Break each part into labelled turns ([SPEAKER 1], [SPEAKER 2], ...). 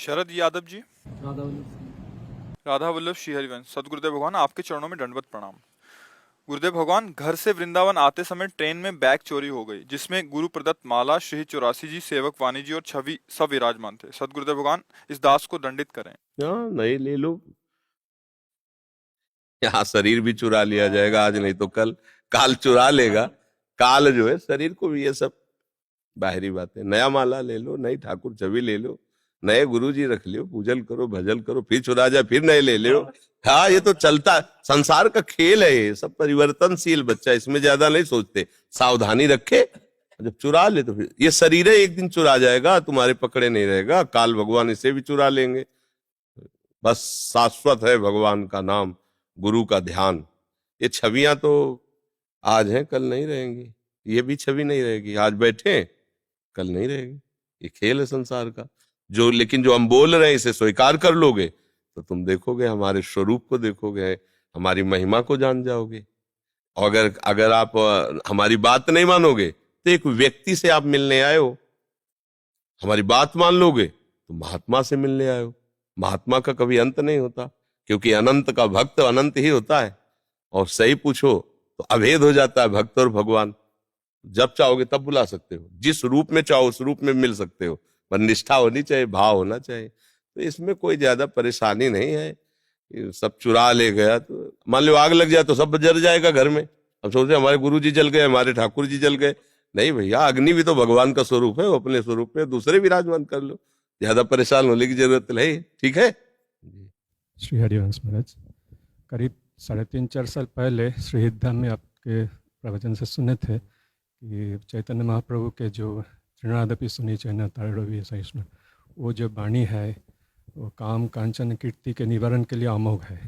[SPEAKER 1] शरद यादव जी।
[SPEAKER 2] राधा वल्लभ सिंह।
[SPEAKER 1] राधा वल्लभ श्री हरिवंश। सदगुरुदेव भगवान, आपके चरणों में दंडवत प्रणाम। गुरुदेव भगवान, घर से वृंदावन आते समय ट्रेन में बैग चोरी हो गई, जिसमें गुरु प्रदत्त माला, श्री 84 जी, सेवक वाणी जी और छवि सब विराजमान थे। सदगुरुदेव भगवान, इस दास को दंडित करें।
[SPEAKER 3] हाँ, नए ले लो। यहाँ शरीर भी चुरा लिया जाएगा, आज नहीं तो कल काल चुरा लेगा। काल जो है शरीर को भी, ये सब बाहरी बातें। नया माला ले लो, नई ठाकुर छवि ले लो, नए गुरु जी रख लियो, पूजन करो, भजन करो, फिर चुरा जाए फिर नए ले लो। हाँ, ये तो चलता संसार का खेल है, ये सब परिवर्तनशील बच्चा, इसमें ज्यादा नहीं सोचते। सावधानी रखे, जब चुरा ले तो फिर ये शरीर है, एक दिन चुरा जाएगा, तुम्हारे पकड़े नहीं रहेगा। काल भगवान इसे भी चुरा लेंगे। बस शाश्वत है भगवान का नाम, गुरु का ध्यान। ये छवियां तो आज हैं, कल नहीं रहेंगी। ये भी छवि नहीं रहेगी, आज बैठे हैं, कल नहीं रहेगी। ये खेल है संसार का। लेकिन जो हम बोल रहे हैं, इसे स्वीकार कर लोगे तो तुम देखोगे, हमारे स्वरूप को देखोगे, हमारी महिमा को जान जाओगे। और अगर अगर आप हमारी बात नहीं मानोगे, तो एक व्यक्ति से आप मिलने आए हो, हमारी बात मान लोगे तो महात्मा से मिलने आए हो। महात्मा का कभी अंत नहीं होता, क्योंकि अनंत का भक्त अनंत ही होता है। और सही पूछो तो अभेद हो जाता है भक्त और भगवान। जब चाहोगे तब बुला सकते हो, जिस रूप में चाहो उस रूप में मिल सकते हो, पर निष्ठा होनी चाहिए, भाव होना चाहिए। तो इसमें कोई ज्यादा परेशानी नहीं है। ये सब चुरा ले गया तो मान लो आग लग जाए तो सब जल जाएगा घर में। हम सोचते हमारे गुरु जी जल गए, हमारे ठाकुर जी जल गए। नहीं भैया, अग्नि भी तो भगवान का स्वरूप है, वो अपने स्वरूप में दूसरे विराजमान कर लो। ज्यादा परेशान होने की जरूरत नहीं। ठीक है
[SPEAKER 2] श्री हरिवंश महाराज, करीब 3.5-4 साल पहले श्री धाम में आपके प्रवचन से सुने थे कि चैतन्य महाप्रभु के जो तृणादपि सुनी चैना तारवी सहिष्णु, वो जो वाणी है वो काम कांचन कीर्ति के निवारण के लिए अमोघ है।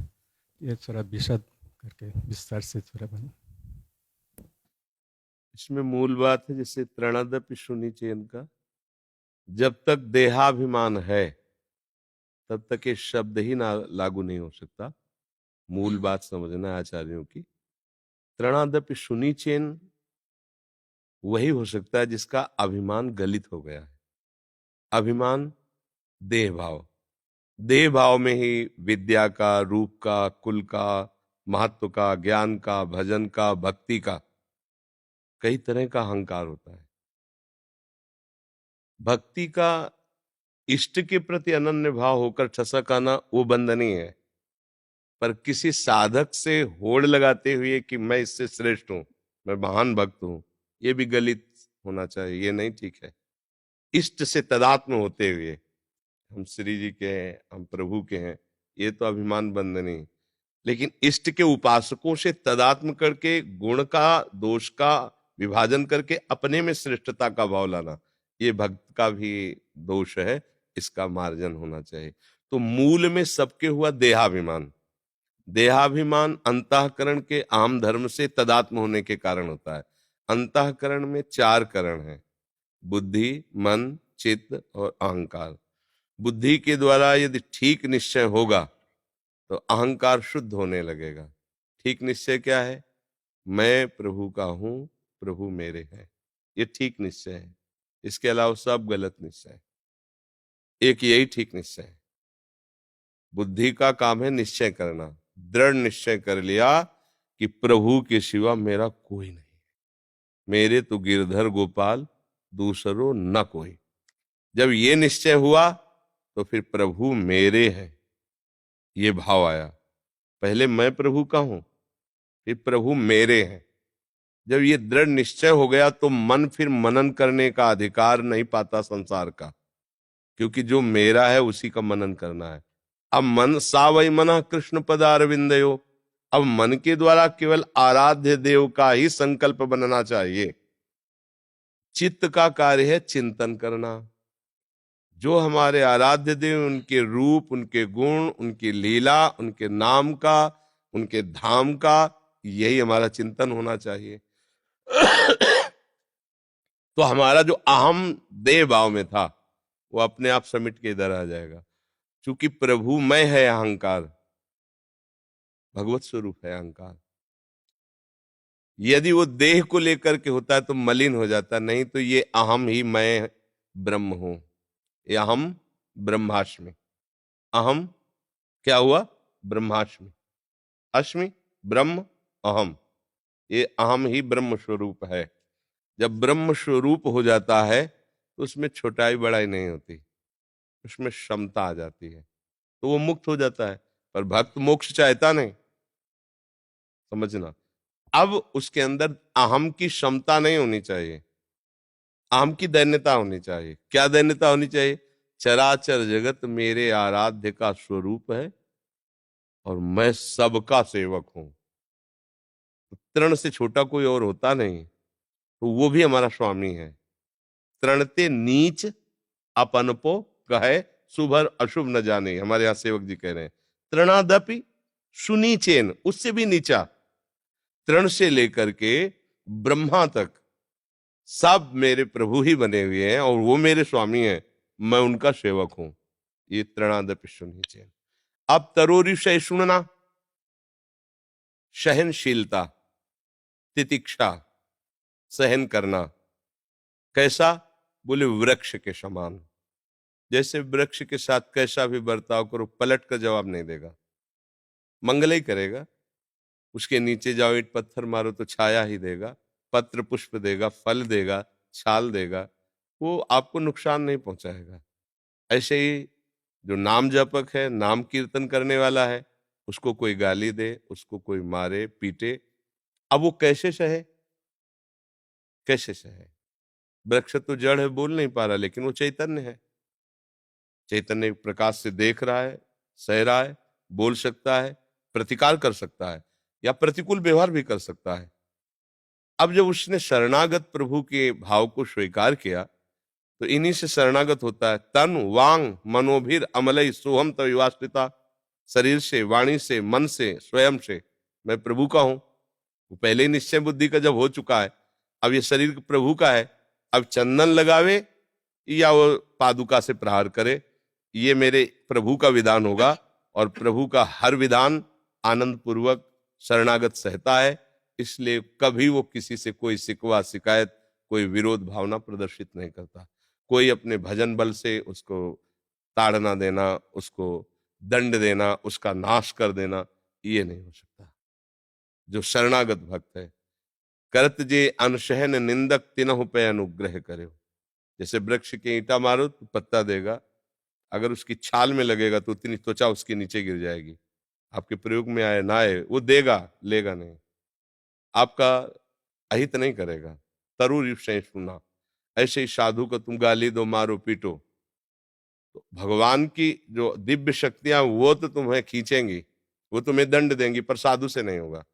[SPEAKER 2] ये थोड़ा विशद करके विस्तार से थोड़ा बना।
[SPEAKER 3] इसमें मूल बात है, जैसे तृणादपि सुनी चैन का, जब तक देहाभिमान है तब तक ये शब्द ही ना लागू नहीं हो सकता। मूल बात समझना है आचार्यों की। तृणादपि सुनी चैन वही हो सकता है जिसका अभिमान गलित हो गया है। अभिमान देह भाव, देह भाव में ही विद्या का, रूप का, कुल का, महत्व का, ज्ञान का, भजन का, भक्ति का, कई तरह का अहंकार होता है। भक्ति का इष्ट के प्रति अनन्य भाव होकर ठसक आना वो बंधनीय है, पर किसी साधक से होड़ लगाते हुए कि मैं इससे श्रेष्ठ हूं, मैं महान भक्त हूं, ये भी गलित होना चाहिए, ये नहीं ठीक है। इष्ट से तदात्म होते हुए, हम श्री जी के हैं, हम प्रभु के हैं, ये तो अभिमान बंधनी। लेकिन इष्ट के उपासकों से तदात्म करके गुण का, दोष का विभाजन करके अपने में श्रेष्ठता का भाव लाना, ये भक्त का भी दोष है, इसका मार्जन होना चाहिए। तो मूल में सबके हुआ देहाभिमान। देहाभिमान अंतःकरण के आम धर्म से तदात्म होने के कारण होता है। अंतःकरण में 4 करण हैं, बुद्धि, मन, चित्त और अहंकार। बुद्धि के द्वारा यदि ठीक निश्चय होगा तो अहंकार शुद्ध होने लगेगा। ठीक निश्चय क्या है? मैं प्रभु का हूं, प्रभु मेरे हैं, ये ठीक निश्चय है। इसके अलावा सब गलत निश्चय है। एक यही ठीक निश्चय है। बुद्धि का काम है निश्चय करना। दृढ़ निश्चय कर लिया कि प्रभु के सिवा मेरा कोई नहीं, मेरे तो गिरधर गोपाल दूसरो न कोई। जब ये निश्चय हुआ तो फिर प्रभु मेरे हैं, ये भाव आया। पहले मैं प्रभु का हूं, फिर प्रभु मेरे हैं। जब ये दृढ़ निश्चय हो गया तो मन फिर मनन करने का अधिकार नहीं पाता संसार का, क्योंकि जो मेरा है उसी का मनन करना है। अब मन सा वही मना कृष्ण पदारविंदयो, अब मन के द्वारा केवल आराध्य देव का ही संकल्प बनना चाहिए। चित्त का कार्य है चिंतन करना। जो हमारे आराध्य देव, उनके रूप, उनके गुण, उनकी लीला, उनके नाम का, उनके धाम का, यही हमारा चिंतन होना चाहिए। तो हमारा जो अहम देह भाव में था वो अपने आप समिट के इधर आ जाएगा। क्योंकि प्रभु मैं है अहंकार, भगवत स्वरूप है अहंकार। यदि वो देह को लेकर के होता है तो मलिन हो जाता, नहीं तो ये अहम ही मैं ब्रह्म हूं, ये अहम ब्रह्माष्टमी। अहम क्या हुआ? ब्रह्माष्टमी। अष्टमी ब्रह्म अहम, ये अहम ही ब्रह्म स्वरूप है। जब ब्रह्म स्वरूप हो जाता है तो उसमें छोटाई बड़ाई नहीं होती, उसमें क्षमता आ जाती है, तो वो मुक्त हो जाता है। पर भक्त मोक्ष चाहता नहीं, समझना। अब उसके अंदर अहम की क्षमता नहीं होनी चाहिए, अहम की दैन्यता होनी चाहिए। क्या दैन्यता होनी चाहिए? चराचर जगत मेरे आराध्य का स्वरूप है और मैं सबका सेवक हूं। तृण से छोटा कोई और होता नहीं, तो वो भी हमारा स्वामी है। तृणते नीच अपनपो कहे, शुभ और अशुभ न जाने, हमारे यहाँ सेवक जी कह रहे हैं। तृणादपि सुनीचेन, उससे भी नीचा, तृण से लेकर के ब्रह्मा तक सब मेरे प्रभु ही बने हुए हैं और वो मेरे स्वामी हैं, मैं उनका सेवक हूं। ये तृणादपि सुनीचेन। अब तरोरिषय सुनना, सहनशीलता, तितिक्षा, सहन करना। कैसा? बोले वृक्ष के समान। जैसे वृक्ष के साथ कैसा भी बर्ताव करो, पलट कर जवाब नहीं देगा, मंगल ही करेगा। उसके नीचे जाओ, ईंट पत्थर मारो तो छाया ही देगा, पत्र पुष्प देगा, फल देगा, छाल देगा, वो आपको नुकसान नहीं पहुंचाएगा। ऐसे ही जो नाम जपक है, नाम कीर्तन करने वाला है, उसको कोई गाली दे, उसको कोई मारे पीटे, अब वो कैसे सहे? कैसे सहे? वृक्ष तो जड़ है, बोल नहीं पा रहा, लेकिन वो चैतन्य है। चैतन्य प्रकाश से देख रहा है, सह रहा है, बोल सकता है, प्रतिकार कर सकता है, या प्रतिकूल व्यवहार भी कर सकता है। अब जब उसने शरणागत प्रभु के भाव को स्वीकार किया, तो इन्हीं से शरणागत होता है। तन वांग मनोभिर अमलई सोहम तविवास्थिता, शरीर से, वाणी से, मन से, स्वयं से मैं प्रभु का हूं। वो पहले ही निश्चय बुद्धि का जब हो चुका है, अब ये शरीर प्रभु का है, अब चंदन लगावे या वो पादुका से प्रहार करे, ये मेरे प्रभु का विधान होगा। और प्रभु का हर विधान आनंद पूर्वक शरणागत सहता है, इसलिए कभी वो किसी से कोई शिकवा शिकायत, कोई विरोध भावना प्रदर्शित नहीं करता। कोई अपने भजन बल से उसको ताड़ना देना, उसको दंड देना, उसका नाश कर देना, ये नहीं हो सकता। जो शरणागत भक्त है, करत जे अनशहन निंदक तिनहु पे अनुग्रह करे। जैसे वृक्ष के ईंटा मारो तो पत्ता देगा, अगर उसकी छाल में लगेगा तो उतनी त्वचा उसके नीचे गिर जाएगी। आपके प्रयोग में आए ना आए, वो देगा, लेगा नहीं, आपका अहित नहीं करेगा। तरुर सुना। ऐसे ही साधु को तुम गाली दो, मारो पीटो, तो भगवान की जो दिव्य शक्तियां वो तो तुम्हें खींचेंगी, वो तुम्हें दंड देंगी, पर साधु से नहीं होगा।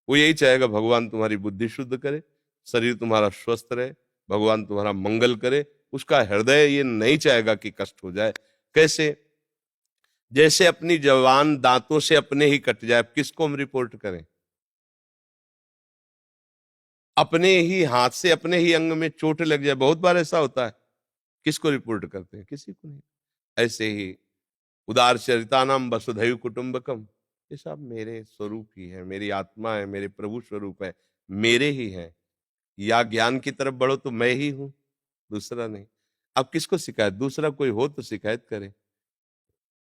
[SPEAKER 3] वो यही चाहेगा भगवान तुम्हारी बुद्धि शुद्ध करे, शरीर तुम्हारा स्वस्थ रहे, भगवान तुम्हारा मंगल करे। उसका हृदय ये नहीं चाहेगा कि कष्ट हो जाए। कैसे? जैसे अपनी जवान दांतों से अपने ही कट जाए, किसको हम रिपोर्ट करें? अपने ही हाथ से अपने ही अंग में चोट लग जाए, बहुत बार ऐसा होता है, किसको रिपोर्ट करते हैं? किसी को नहीं। ऐसे ही उदार चरितानाम वसुधैव कुटुंबकम, ये सब मेरे स्वरूप ही है, मेरी आत्मा है, मेरे प्रभु स्वरूप है, मेरे ही है। या ज्ञान की तरफ बढ़ो तो मैं ही हूं, दूसरा नहीं। अब किसको शिकायत? दूसरा कोई हो तो शिकायत करे।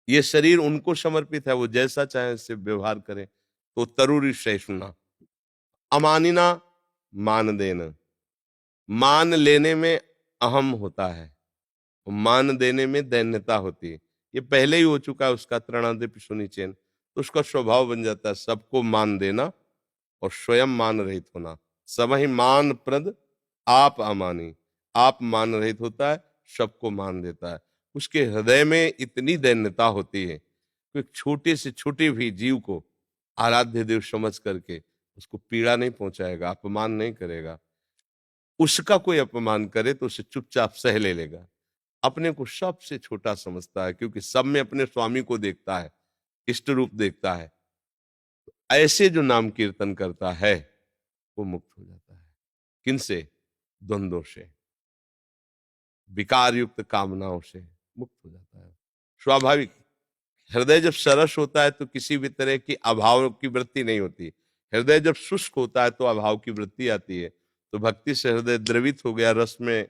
[SPEAKER 3] ये शरीर उनको समर्पित है, वो जैसा चाहे उससे व्यवहार करें। तो तरुरी सहिष्णुना, अमानिना मान देना। मान लेने में अहम होता है, मान देने में दैन्यता होती है। ये पहले ही हो चुका है उसका, तृणादि सुनिचेन, तो उसका स्वभाव बन जाता है सबको मान देना और स्वयं मान रहित होना। समहि मान प्रद आप अमानी, आप मान रहित होता है, सबको मान देता है। उसके हृदय में इतनी दैन्यता होती है कि एक छोटे से छोटे भी जीव को आराध्य देव समझ करके उसको पीड़ा नहीं पहुंचाएगा, अपमान नहीं करेगा। उसका कोई अपमान करे तो उसे चुपचाप सह ले लेगा। अपने को सबसे छोटा समझता है, क्योंकि सब में अपने स्वामी को देखता है, इष्ट रूप देखता है। ऐसे जो नाम कीर्तन करता है वो मुक्त हो जाता है। किनसे? द्वंद्वों से, विकार युक्त कामनाओं से मुक्त हो जाता है। स्वाभाविक हृदय जब सरस होता है तो किसी भी तरह की अभाव की वृत्ति नहीं होती। हृदय जब शुष्क होता है तो अभाव की वृत्ति आती है। तो भक्ति से हृदय द्रवित हो गया, रस में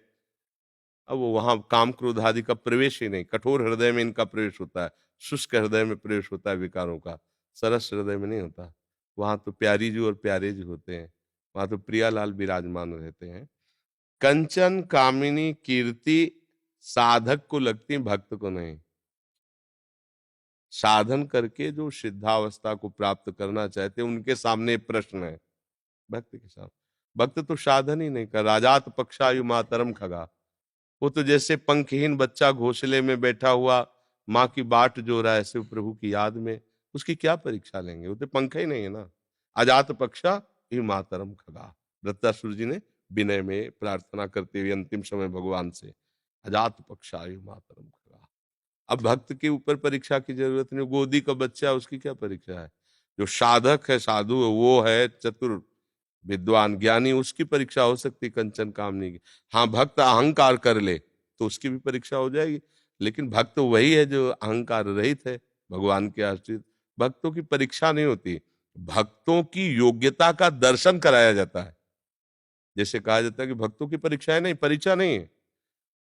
[SPEAKER 3] अब वो वहां काम क्रोध आदि का प्रवेश ही नहीं, कठोर हृदय में इनका प्रवेश होता है, शुष्क हृदय में प्रवेश होता है विकारों का, सरस हृदय में नहीं होता। वहां तो प्यारी जी और प्यारे जी होते हैं, वहां तो प्रियालाल विराजमान रहते हैं। कंचन कामिनी कीर्ति साधक को लगती, भक्त को नहीं। साधन करके जो सिद्धावस्था को प्राप्त करना चाहते उनके सामने प्रश्न है, भक्त के सामने। भक्त तो साधन ही नहीं कर, राजात पक्षायु मातरम खगा, वो तो जैसे पंखहीन बच्चा घोंसले में बैठा हुआ माँ की बाट जो रहा है, ऐसे प्रभु की याद में उसकी क्या परीक्षा लेंगे, वो तो पंख ही नहीं है ना। अजात पक्षा यु मातरम खगा, वृत्तासुर जी ने विनय में प्रार्थना करते हुए अंतिम समय भगवान से, अजात पक्षा यु मातरम खगा। अब भक्त के ऊपर परीक्षा की जरूरत नहीं, गोदी का बच्चा उसकी क्या परीक्षा है। जो साधक है, साधु है, वो है चतुर विद्वान ज्ञानी, उसकी परीक्षा हो सकती कंचन कामनी की। हाँ, भक्त अहंकार कर ले तो उसकी भी परीक्षा हो जाएगी, लेकिन भक्त वही है जो अहंकार रहित है, भगवान के आश्रित। भक्तों की परीक्षा नहीं होती, भक्तों की योग्यता का दर्शन कराया जाता है। जैसे कहा जाता है कि भक्तों की परीक्षाएं नहीं, परीक्षा नहीं है,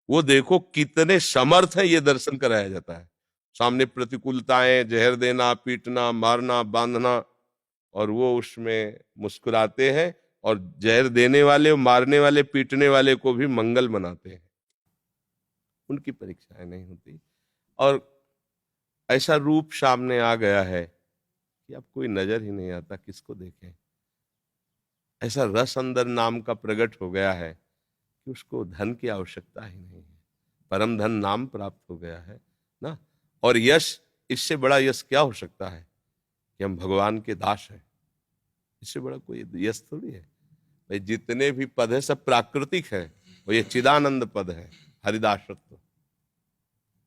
[SPEAKER 3] वो देखो कितने समर्थ है, ये दर्शन कराया जाता है। सामने प्रतिकूलताएं, जहर देना, पीटना, मारना, बांधना, और वो उसमें मुस्कुराते हैं और जहर देने वाले, मारने वाले, पीटने वाले को भी मंगल मनाते हैं। उनकी परीक्षाएं नहीं होती। और ऐसा रूप सामने आ गया है कि अब कोई नजर ही नहीं आता, किसको देखें। ऐसा रस अंदर नाम का प्रकट हो गया है कि उसको धन की आवश्यकता ही नहीं है, परम धन नाम प्राप्त हो गया है ना। और यश, इससे बड़ा यश क्या हो सकता है कि हम भगवान के दास हैं, इससे बड़ा कोई यश थोड़ी है भाई। जितने भी पद है सब प्राकृतिक है, और ये चिदानंद पद है, हरिदासत्व।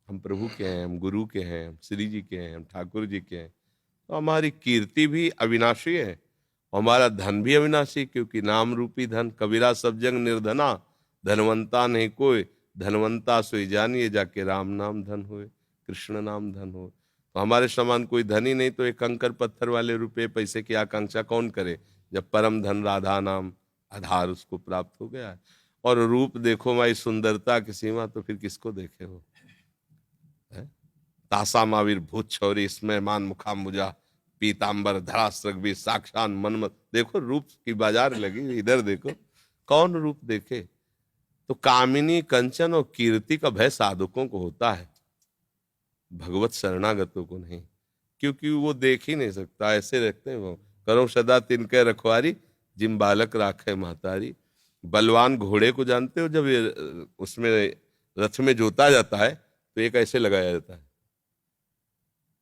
[SPEAKER 3] हम प्रभु के हैं, हम गुरु के हैं, हम श्री जी के हैं, हम ठाकुर जी के हैं, तो हमारी कीर्ति भी अविनाशी है, हमारा धन भी अविनाशी, क्योंकि नाम रूपी धन। कबीरा सब जंग निर्धना, धनवंता नहीं कोई, धनवंता सोई जानिए जाके राम नाम धन होए, कृष्ण नाम धन हो। तो हमारे समान कोई धन ही नहीं, तो एक कंकर पत्थर वाले रुपए पैसे की आकांक्षा कौन करे, जब परम धन राधा नाम आधार उसको प्राप्त हो गया है। और रूप देखो माई सुंदरता की सीमा, तो फिर किसको देखे हो। तासा मावीर भूत छौरी इसमें मान मुखाम्बुजा, पीतांबर धरास्त्रक भी साक्षात मनमत। देखो रूप की बाजार लगी, इधर देखो कौन रूप देखे। तो कामिनी कंचन और कीर्ति का भय साधकों को होता है, भगवत शरणागतों को नहीं, क्योंकि वो देख ही नहीं सकता। ऐसे रखते हैं वो, करो सदा तिनके रखवारी, जिम बालक राखे महतारी। बलवान घोड़े को जानते हो, जब ये उसमें रथ में जोता जाता है तो एक ऐसे लगाया जाता है,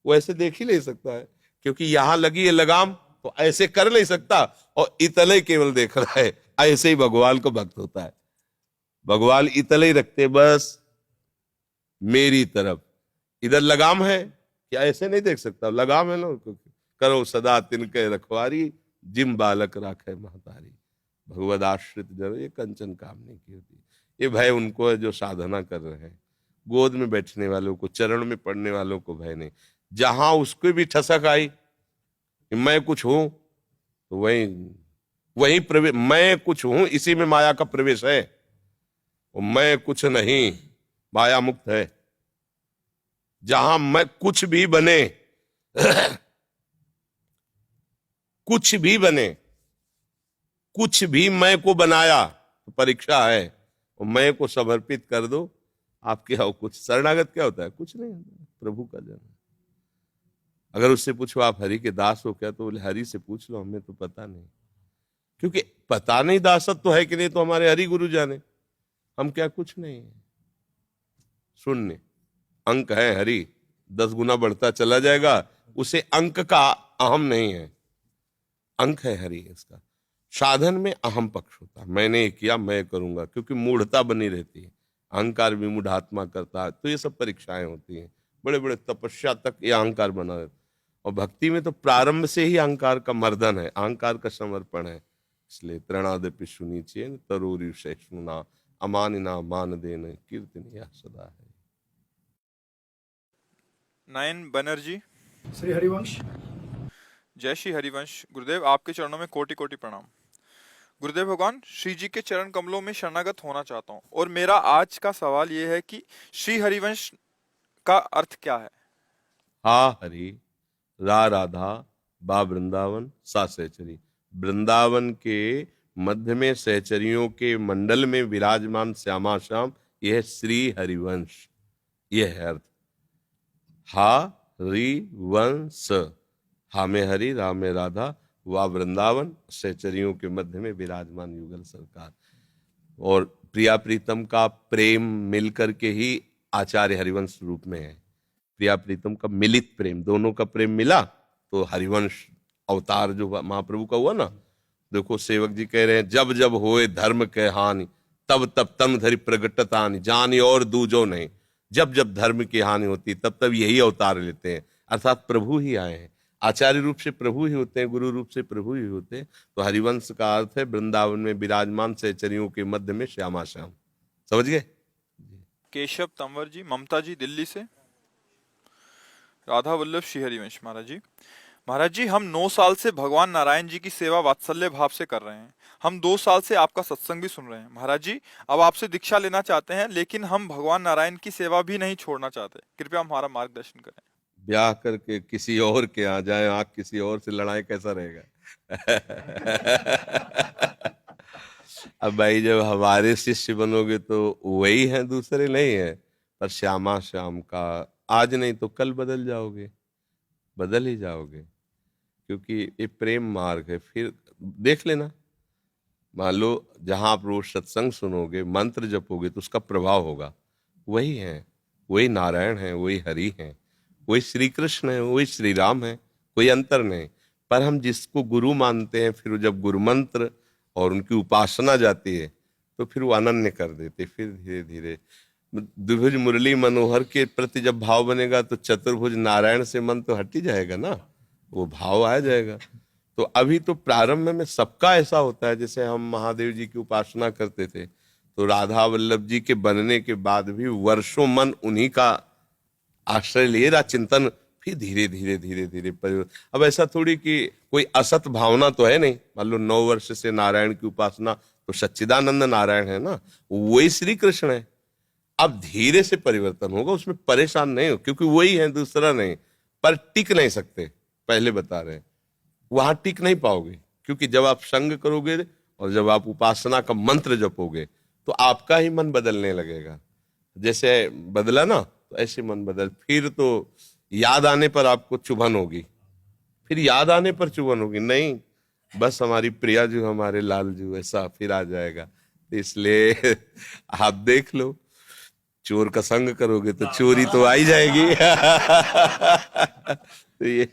[SPEAKER 3] वो ऐसे देख ही नहीं सकता है, क्योंकि यहां लगी है लगाम, तो ऐसे कर नहीं सकता, और इतने केवल देख रहा है। ऐसे ही भगवान को भक्त होता है, भगवान इतने ही रखते, बस मेरी तरफ। इधर लगाम है, क्या ऐसे नहीं देख सकता, लगाम है ना। करो सदा तिनके रखवारी, जिम बालक राखे महतारी। भगवद आश्रित जन ये कंचन कामनी की होती। ये भय उनको है जो साधना कर रहे हैं, गोद में बैठने वालों को, चरण में पड़ने वालों को भय नहीं। जहां उसको भी ठसक आई कि मैं कुछ हूं, तो वही प्रवेश, मैं कुछ हूं, इसी में माया का प्रवेश है। और मैं कुछ नहीं, माया मुक्त है। जहां मैं कुछ भी बने कुछ भी बने, कुछ भी मैं को बनाया, तो परीक्षा है, और मैं को समर्पित कर दो, आपके आओ कुछ। शरणागत क्या होता है, कुछ नहीं, प्रभु का जन। अगर उससे पूछो आप हरि के दास हो क्या, तो बोले हरि से पूछ लो, हमें तो पता नहीं। क्योंकि पता नहीं दासत्व तो है कि नहीं, तो हमारे हरि गुरु जाने, हम क्या कुछ नहीं है, शून्य। अंक है हरि, 10 गुना बढ़ता चला जाएगा, उसे अंक का अहम नहीं है, अंक है हरि इसका। साधन में अहम पक्ष होता है, मैंने ये किया मैं करूंगा, क्योंकि मूढ़ता बनी रहती है, अहंकार विमूढ़ आत्मा करता है। तो ये सब परीक्षाएं होती हैं, बड़े बड़े तपस्या तक ये अहंकार बना रहता है। और भक्ति में तो प्रारंभ से ही अहंकार का मर्दन है, अहंकार का समर्पण है। इसलिए तृणादपि सुनीचेन तरोरी सहिष्णुना, अमानिना मान देन कीर्तनिया सदा है।
[SPEAKER 1] नयन बनर्जी।
[SPEAKER 4] श्री हरिवंश।
[SPEAKER 1] जय श्री हरिवंश। गुरुदेव आपके चरणों में कोटि कोटि प्रणाम। गुरुदेव भगवान, श्री जी के चरण कमलों में शरणागत होना चाहता हूँ और मेरा आज का सवाल ये है कि श्री हरिवंश का अर्थ क्या है?
[SPEAKER 3] हा हरि, रा राधा, बा वृंदावन, सा सहचरी। वृंदावन के मध्य में सहचरियों के मंडल में विराजमान श्यामा श्याम, यह श्री हरिवंश, यह है अर्थ। हा हरि वंश, हा में हरि, रा में राधा, वा वृंदावन, सहचरियों के मध्य में विराजमान युगल सरकार। और प्रिया प्रीतम का प्रेम मिलकर के ही आचार्य हरिवंश रूप में है। प्रिया प्रीतम का मिलित प्रेम, दोनों का प्रेम मिला तो हरिवंश अवतार जो महाप्रभु का हुआ ना। देखो सेवक जी कह रहे हैं, जब जब होए धर्म के हानि, तब तब तन धरि प्रगटतानि, जानी और दूजो नहीं। जब जब धर्म की हानि होती तब तब यही अवतार लेते हैं, अर्थात प्रभु ही आए हैं। आचार्य रूप से प्रभु ही होते हैं, गुरु रूप से प्रभु ही होते हैं। तो हरिवंश का अर्थ है वृंदावन में विराजमान सहचरियों के मध्य में श्यामा श्याम। समझ गए?
[SPEAKER 1] केशव तंवर जी, ममता जी दिल्ली से। राधा वल्लभ श्री हरिवंश महाराज जी। महाराज जी, हम 9 साल से भगवान नारायण जी की सेवा वात्सल्य भाव से कर रहे हैं। हम 2 साल से आपका सत्संग भी सुन रहे हैं। महाराज जी, अब आपसे दीक्षा लेना चाहते हैं, लेकिन हम भगवान नारायण की सेवा भी नहीं छोड़ना चाहते। कृपया हमारा मार्गदर्शन करें।
[SPEAKER 3] ब्याह करके किसी और के यहाँ जाए, आंख किसी और से लड़ाई, कैसा रहेगा? अब भाई जब हमारे शिष्य बनोगे तो वही हैं, दूसरे नहीं है। पर श्यामा श्याम का आज नहीं तो कल बदल जाओगे, बदल ही जाओगे, क्योंकि ये प्रेम मार्ग है। फिर देख लेना, मान लो जहां आप रोज सत्संग सुनोगे, मंत्र जपोगे तो उसका प्रभाव होगा। वही है, वही नारायण है, वही हरि है, वही श्री कृष्ण है, वही श्री राम है, कोई अंतर नहीं। पर हम जिसको गुरु मानते हैं, फिर जब गुरु मंत्र और उनकी उपासना जाती है तो फिर वो अनन्य कर देते। फिर धीरे धीरे द्विभुज मुरली मनोहर के प्रति जब भाव बनेगा तो चतुर्भुज नारायण से मन तो हट ही जाएगा ना, वो भाव आ जाएगा। तो अभी तो प्रारंभ में सबका ऐसा होता है। जैसे हम महादेव जी की उपासना करते थे तो राधा वल्लभ जी के बनने के बाद भी वर्षों मन उन्हीं का आश्रय लिए रहा, चिंतन। फिर धीरे धीरे धीरे धीरे परिवर्तन। अब ऐसा थोड़ी कि कोई असत भावना तो है नहीं। मान लो 9 वर्ष से नारायण की उपासना, तो सच्चिदानंद नारायण है ना, वही श्री कृष्ण है। अब धीरे से परिवर्तन होगा, उसमें परेशान नहीं हो, क्योंकि वही है, दूसरा नहीं। पर टिक नहीं सकते, पहले बता रहे हैं, वहां टिक नहीं पाओगे। क्योंकि जब आप संग करोगे और जब आप उपासना का मंत्र जपोगे तो आपका ही मन बदलने लगेगा। जैसे बदला ना, तो ऐसे मन बदल। फिर तो याद आने पर आपको चुभन होगी, फिर याद आने पर चुभन होगी, नहीं बस हमारी प्रिया जो, हमारे लाल जो, ऐसा फिर आ जाएगा। तो इसलिए आप देख लो, चोर का संग करोगे तो चोरी तो आ ही जाएगी। तो ये